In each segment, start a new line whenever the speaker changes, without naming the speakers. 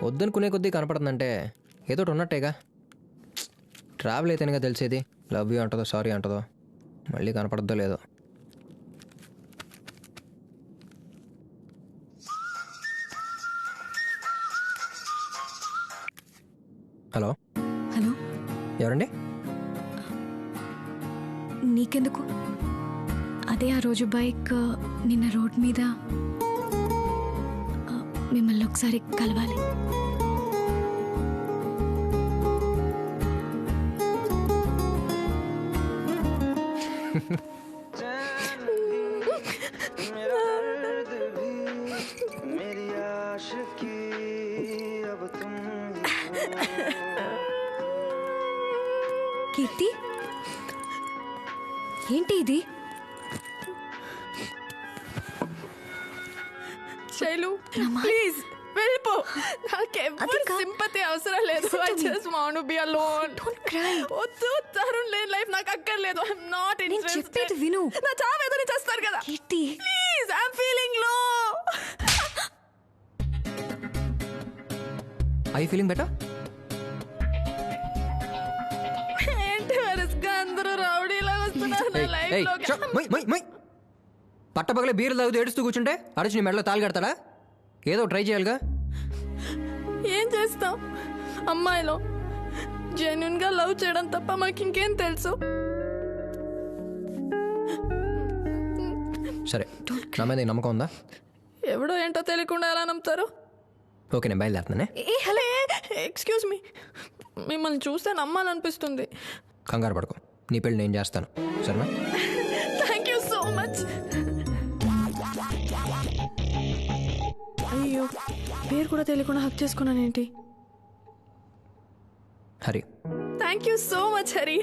వద్దనుకునే కొద్దీ కనపడుతుందంటే ఏదో ఒకటి ఉన్నట్టేగా. ట్రావెల్ అయితేనేగా తెలిసేది లవ్ యూ అంటుందో సారీ అంటుందో మళ్ళీ కనపడద్దో లేదో. హలో
హలో,
ఎవరండి?
నీకెందుకు? అదే ఆ రోజు బైక్ నిన్న రోడ్ మీద మిమ్మల్ని ఒకసారి కలవాలి. కీర్తి, ఏంటి ఇది?
శైలు ప్లీజ్ వెళ్ళిపో. నాకెవ్వరు సింపతి అవసరం లేదు. I just want to be alone.
Don't cry.
వద్దు, తరుణ్ లేని లైఫ్ నాకు అక్కర్లేదు. ఐఎమ్ నాట్
నేను
ఇంట్రెస్టెడ్.
చెప్పేది విను.
నా చావు ఎదురు చేస్తారు కదా.
కీర్తి,
ప్లీజ్, ఐఎమ్ ఫీలింగ్ లో.
I feeling better?
ఏంటి వరుసగా అందరూ రౌడీలా వస్తున్నారు నా లైఫ్ లో.
పట్టపగలే బీర్లు తాగుతూ ఏడుస్తూ కూర్చుంటే అడిచి నీ మెడలో తాళి కడతాడా? ఏదో ట్రై చేయాలిగా.
ఏం చేస్తాం? అమ్మాయిలో జెన్యున్ గా లవ్ చేయడం తప్ప మాకు ఇంకేం తెలుసు?
సరే, నా మీద నమ్మకం ఉందా?
ఎవడో ఏంటో తెలియకుండా ఎలా నమ్ముతారు?
ఓకే, నేను బయలుదేరుతానే.
Hello, excuse me. మిమ్మల్ని చూస్తే నమ్మాలనిపిస్తుంది.
కంగారు పడుకో, నీ పెళ్ళి నేను చేస్తాను, సరేనా?
Thank you so much. అయ్యో, పేరు కూడా తెలియకుండా హక్ చేసుకున్నానేంటి?
Hari.
Thank you so much Hari.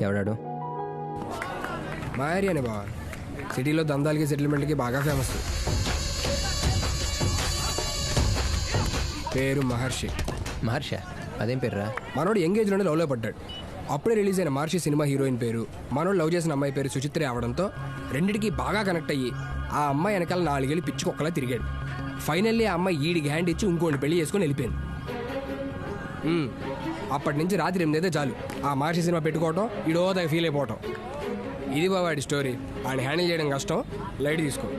ఎవడాడు?
మా ఏరియానే బావా. సిటీలో దందాలకి సెటిల్మెంట్కి బాగా ఫేమస్. పేరు మహర్షి.
మహర్ష? అదేం పేర్రా?
మనోడు ఎంగేజ్లోనే లవ్లో పడ్డాడు. అప్పుడే రిలీజ్ అయిన మహర్షి సినిమా హీరోయిన్ పేరు, మనోడు లవ్ చేసిన అమ్మాయి పేరు సుచిత్ర అవడంతో రెండిటికి బాగా కనెక్ట్ అయ్యి ఆ అమ్మాయి వెనకాల 4 ఏళ్ళు పిచ్చుకొక్కలా తిరిగాడు. ఫైనల్లీ ఆ అమ్మాయి ఈడికి హ్యాండ్ ఇచ్చి ఇంకోటి పెళ్లి చేసుకొని వెళ్ళిపోయింది. అప్పటి నుంచి రాత్రి 8 అయితే చాలు ఆ మహర్షి సినిమా పెట్టుకోవటం, ఈడో దగ్గర ఫీల్ అయిపోవటం. ఇది బావాడి స్టోరీ. ఆయన హ్యాండిల్ చేయడం కష్టం, లైట్ తీసుకో.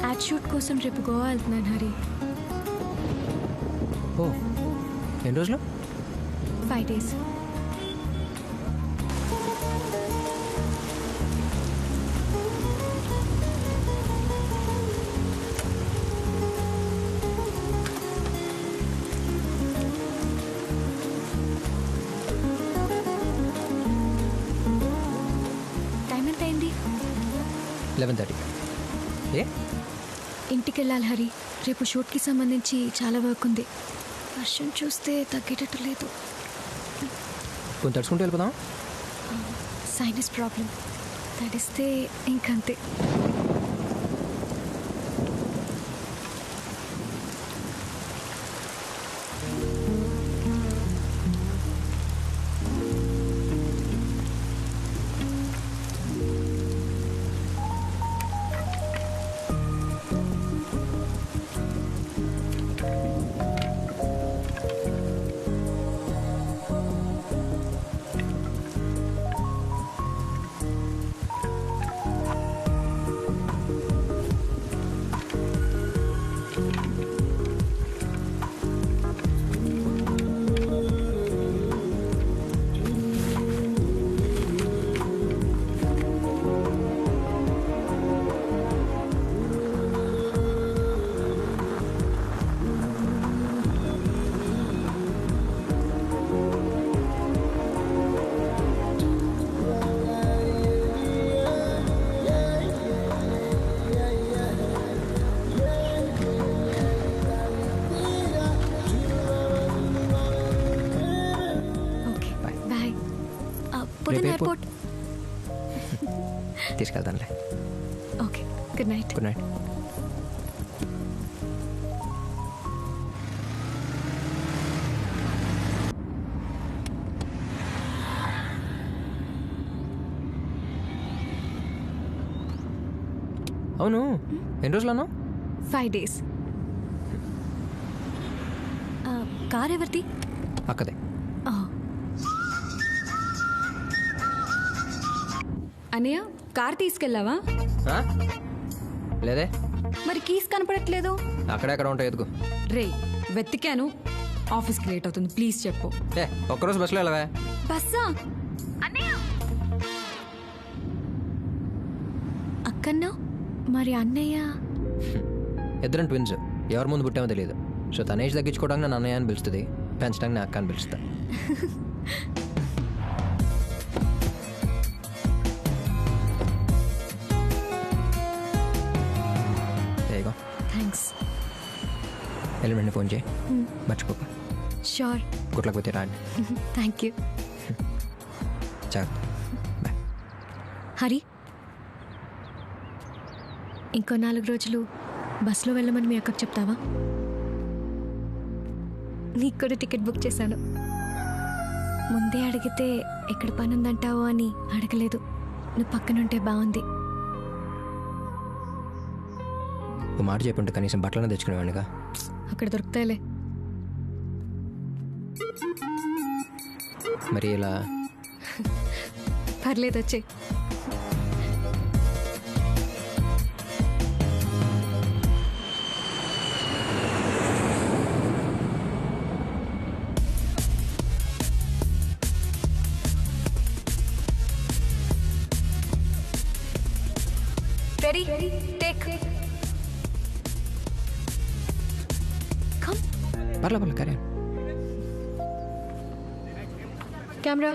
యాడ్ షూట్ కోసం రేపు గోవా వెళ్తున్నాను హరి.
ఓ, ఎన్ని రోజులు?
5 days. టైం ఎంత అయింది?
11:30. ఏ?
ఇంటికి వెళ్ళాలి హరి. రేపు షూట్కి సంబంధించి చాలా వర్క్ ఉంది. వర్షం చూస్తే తగ్గేటట్టు లేదు.
కొంచెం తడుచుకుంటూ వెళ్ళిపోదాం.
సైనస్ ప్రాబ్లం, తడిస్తే ఇంకంతే. పొద్దున్న
రేపు
ఎయిర్పోర్ట్.
తీసుకెళ్తానులే.
Okay, good night.
Good night. అవును, ఎన్ని రోజులు అన్నావు?
5 days. కార్ ఎవరిది?
అక్కదే.
అన్నయ్య, కార్ తీసుకెళ్ళావా?
ఆ? లేదే,
మరి కీస్ కనపడట్లేదు.
అక్కడెక్కడ ఉంటాయి ఎదుగు.
రే, వెతికాను. ఆఫీస్కి లేట్ అవుతుంది, ప్లీజ్ చెప్పు.
ఒక్కరోజు బస్సులో వెళ్ళవే.
బస్సా?
అక్కన్నా మరి అన్నయ్య?
ఇద్దరం ట్విన్స్, ఎవరి ముందు పుట్టామో తెలియదు. సో తన ఏజ్ తగ్గించుకోవడానికి నన్ను అన్నయ్య అని పిలుస్తుంది, పెంచడానికి నా అక్క అని పిలుస్తా.
థ్యాంక్స్.
ఎలిమెంట్ని ఫోన్ చేయి, మర్చిపోకు.
షూర్.
గుట్లకపోతే రాండి.
Thank you.
జాగ్రత్త. బాయ్.
హరి, ఇంకో 4 రోజులు బస్సులో వెళ్ళమని మీ అక్కకు చెప్తావా? నీకు కూడా టికెట్ బుక్ చేశాను. ముందే అడిగితే ఎక్కడ పని ఉందంటావో అని అడగలేదు. నువ్వు పక్కనుంటే బాగుంది.
ఓ మాట చెప్పుంటే కనీసం బట్టలనే తెచ్చుకునేవాడిగా.
అక్కడ దొరుకుతాయిలే.
మరి ఇలా
పర్లేదు, వచ్చే.
Ready, take.
పర్లే కరే.
కెమెరా.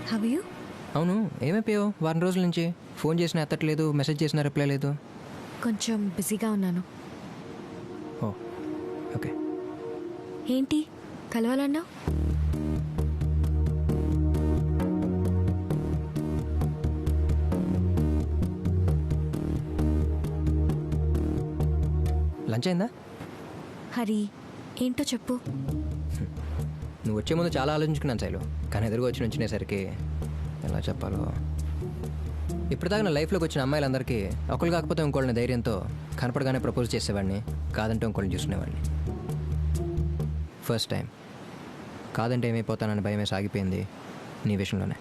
Have you?
అవును, ఏమైపోయావు? వారం రోజుల నుంచి ఫోన్ చేసినా ఎత్తట్లేదు, మెసేజ్ చేసినా రిప్లై లేదు.
కొంచెం బిజీగా ఉన్నాను.
ఓ ఓకే.
ఏంటి కలవాలన్నావు?
లంచ్ అయిందా?
హరి, ఏంటో చెప్పు.
నువ్వు వచ్చే ముందు చాలా ఆలోచించుకున్నాను శైలు, కానీ ఎదురుగా వచ్చి నుంచునేసరికి ఎలా చెప్పాలో. ఇప్పటిదాకా నా లైఫ్లోకి వచ్చిన అమ్మాయిలందరికీ ఒకరు కాకపోతే ఇంకోళ్ళని ధైర్యంతో కనపడగానే ప్రపోజ్ చేసేవాడిని, కాదంటే ఇంకోళ్ళని చూసుకునేవాడిని. ఫస్ట్ టైం కాదంటే ఏమైపోతానని భయమే సాగిపోయింది నీ విషయంలోనే.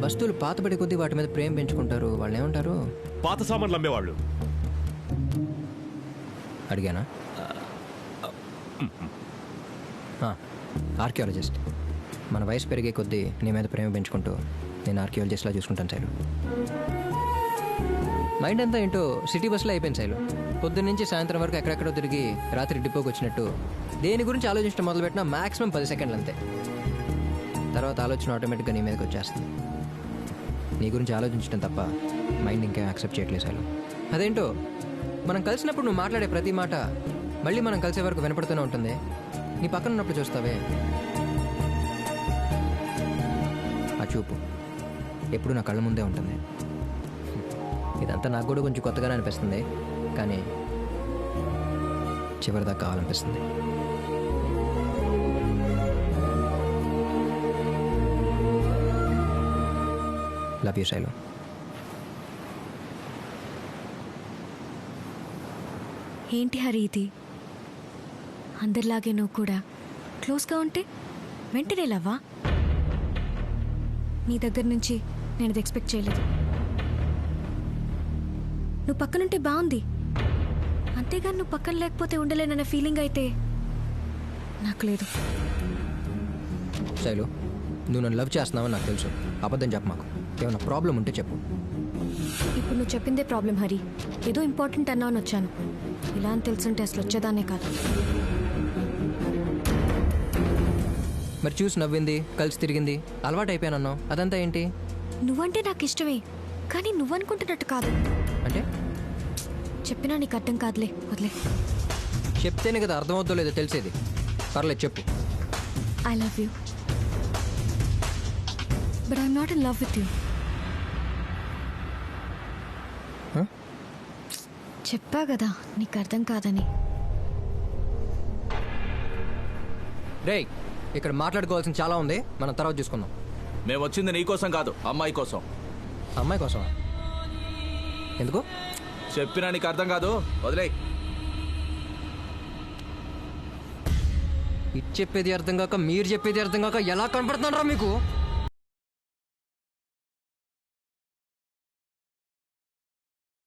వస్తువులు పాతబడి కొద్దీ వాటి మీద ప్రేమ పెంచుకుంటారు. వాళ్ళు ఏమంటారు?
పాత సామాన్లు అమ్మేవాళ్ళు.
అడిగానా? ఆర్కియాలజిస్ట్. మన వయసు పెరిగే కొద్దీ నీ మీద ప్రేమ పెంచుకుంటూ నేను ఆర్కియాలజిస్ట్లా చూసుకుంటాను శైలు. మైండ్ అంతా ఏంటో సిటీ బస్సులో అయిపోయింది శైలు. పొద్దున్న నుంచి సాయంత్రం వరకు ఎక్కడెక్కడో తిరిగి రాత్రి డిపోకి వచ్చినట్టు దేని గురించి ఆలోచించడం మొదలుపెట్టినా మ్యాక్సిమం 10 సెకండ్లు అంతే. తర్వాత ఆలోచన ఆటోమేటిక్గా నీ మీదకి వచ్చేస్తుంది. నీ గురించి ఆలోచించడం తప్ప మైండ్ ఇంకేం యాక్సెప్ట్ చేయట్లేదు శైలు. అదేంటో మనం కలిసినప్పుడు నువ్వు మాట్లాడే ప్రతి మాట మళ్ళీ మనం కలిసే వరకు వినపడుతూనే ఉంటుంది. నీ పక్కన ఉన్నప్పుడు చూస్తావే, చూపు ఎప్పుడు నా కళ్ళ ముందే ఉంటుంది. ఇదంతా నాకు కూడా కొంచెం కొత్తగానే అనిపిస్తుంది, కానీ చివరిదాకా కావాలనిపిస్తుంది. Love you Shailu.
ఏంటి హరి ఇది? అందరిలాగే నువ్వు కూడా క్లోజ్గా ఉంటే వెంటనే లవ్వా? నీ దగ్గర నుంచి నేను అది ఎక్స్పెక్ట్ చేయలేదు. నువ్వు పక్కనుంటే బాగుంది, అంతేగాని నువ్వు పక్కన లేకపోతే ఉండలేనన్న ఫీలింగ్ అయితే నాకు లేదు.
శైలు, నువ్వు నన్ను లవ్ చేస్తున్నావని నాకు తెలుసు. అబద్ధం చెప్ప మాకు. ఏమన్నా ప్రాబ్లం ఉంటే చెప్పు.
ఇప్పుడు నువ్వు చెప్పిందే ప్రాబ్లం హరి. ఏదో ఇంపార్టెంట్ అన్నావని వచ్చాను. ఇలా అని తెలుసుంటే అసలు వచ్చేదాన్నే కాదు.
మరి చూసి నవ్వింది, కలిసి తిరిగింది, అలవాటు అయిపోయానన్నావు. అదంతా ఏంటి?
నువ్వంటే నాకు ఇష్టమే, కానీ నువ్వనుకుంటున్నట్టు కాదు.
అంటే
చెప్పినా నీకు అర్థం కాదులే, వదిలే.
చెప్తేనే కదా అర్థమవుద్దో లేదో తెలిసేది. పర్లేదు చెప్పు.
I love you, but I'm not in love with you. చెప్పా కదా నీకు అర్థం కాదని.
రేయ్, ఇక్కడ మాట్లాడుకోవాల్సిన చాలా ఉంది, మనం తర్వాత చూసుకుందాం.
మేము వచ్చింది నీ కోసం కాదు, అమ్మాయి కోసం.
అమ్మాయి కోసం? ఎందుకు?
చెప్పినా నీకు అర్థం కాదు, వదిలే.
ఇది చెప్పేది అర్థం కాక మీరు చెప్పేది అర్థం కాక ఎలా కనపడుతున్నారా మీకు?